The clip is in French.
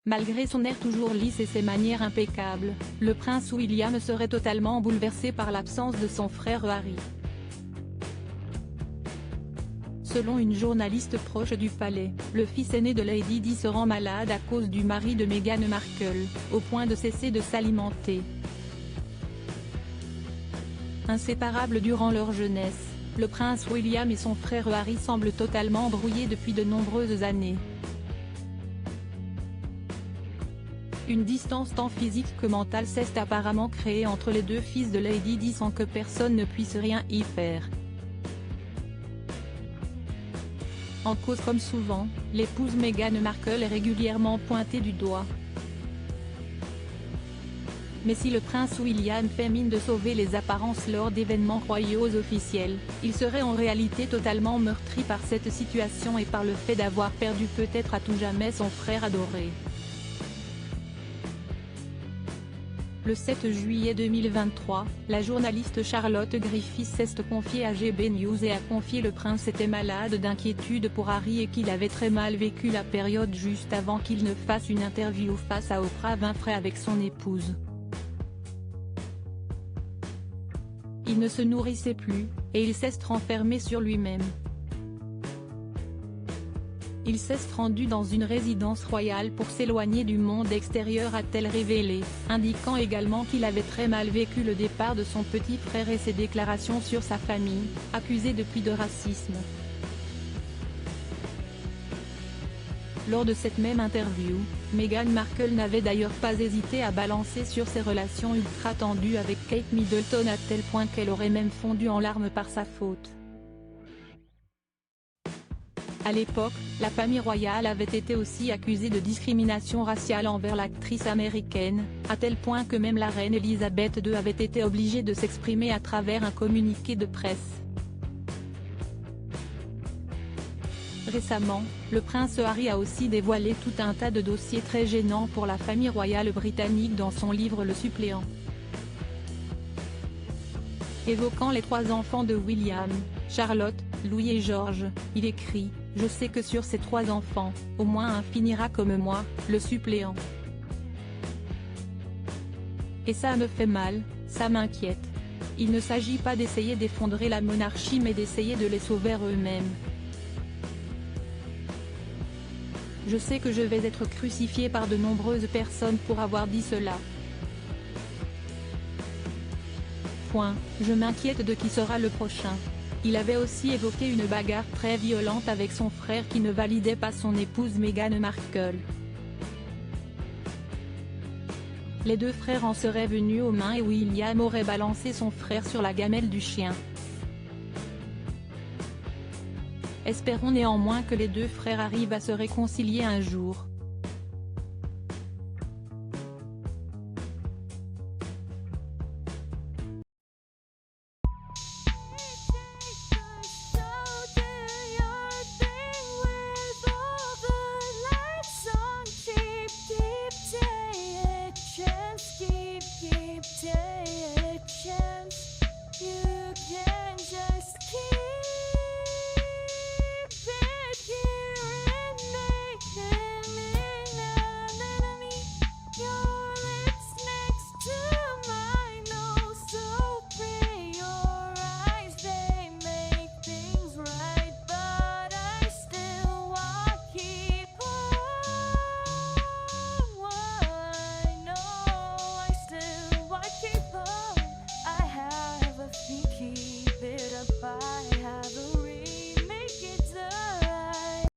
Malgré son air toujours lisse et ses manières impeccables, le prince William serait totalement bouleversé par l'absence de son frère Harry. Selon une journaliste proche du palais, le fils aîné de Lady Di se rend malade à cause du mari de Meghan Markle, au point de cesser de s'alimenter. Inséparables durant leur jeunesse, le prince William et son frère Harry semblent totalement brouillés depuis de nombreuses années. Une distance tant physique que mentale s'est apparemment créée entre les deux fils de Lady Di sans que personne ne puisse rien y faire. En cause comme souvent, l'épouse Meghan Markle est régulièrement pointée du doigt. Mais si le prince William fait mine de sauver les apparences lors d'événements royaux officiels, il serait en réalité totalement meurtri par cette situation et par le fait d'avoir perdu peut-être à tout jamais son frère adoré. Le 7 juillet 2023, la journaliste Charlotte Griffiths s'est confiée à GB News et a confié le prince était malade d'inquiétude pour Harry et qu'il avait très mal vécu la période juste avant qu'il ne fasse une interview face à Oprah Winfrey avec son épouse. Il ne se nourrissait plus, et il s'est renfermé sur lui-même. Il s'est rendu dans une résidence royale pour s'éloigner du monde extérieur, a-t-elle révélé, indiquant également qu'il avait très mal vécu le départ de son petit frère et ses déclarations sur sa famille, accusée depuis de racisme. Lors de cette même interview, Meghan Markle n'avait d'ailleurs pas hésité à balancer sur ses relations ultra tendues avec Kate Middleton à tel point qu'elle aurait même fondu en larmes par sa faute. À l'époque, la famille royale avait été aussi accusée de discrimination raciale envers l'actrice américaine, à tel point que même la reine Elisabeth II avait été obligée de s'exprimer à travers un communiqué de presse. Récemment, le prince Harry a aussi dévoilé tout un tas de dossiers très gênants pour la famille royale britannique dans son livre Le Suppléant. Évoquant les 3 enfants de William, Charlotte, Louis et George, il écrit « Je sais que sur ces 3 enfants, au moins un finira comme moi, le suppléant. Et ça me fait mal, ça m'inquiète. Il ne s'agit pas d'essayer d'effondrer la monarchie mais d'essayer de les sauver eux-mêmes. Je sais que je vais être crucifié par de nombreuses personnes pour avoir dit cela. Je m'inquiète de qui sera le prochain. » Il avait aussi évoqué une bagarre très violente avec son frère qui ne validait pas son épouse Meghan Markle. Les 2 frères en seraient venus aux mains et William aurait balancé son frère sur la gamelle du chien. Espérons néanmoins que les 2 frères arrivent à se réconcilier un jour.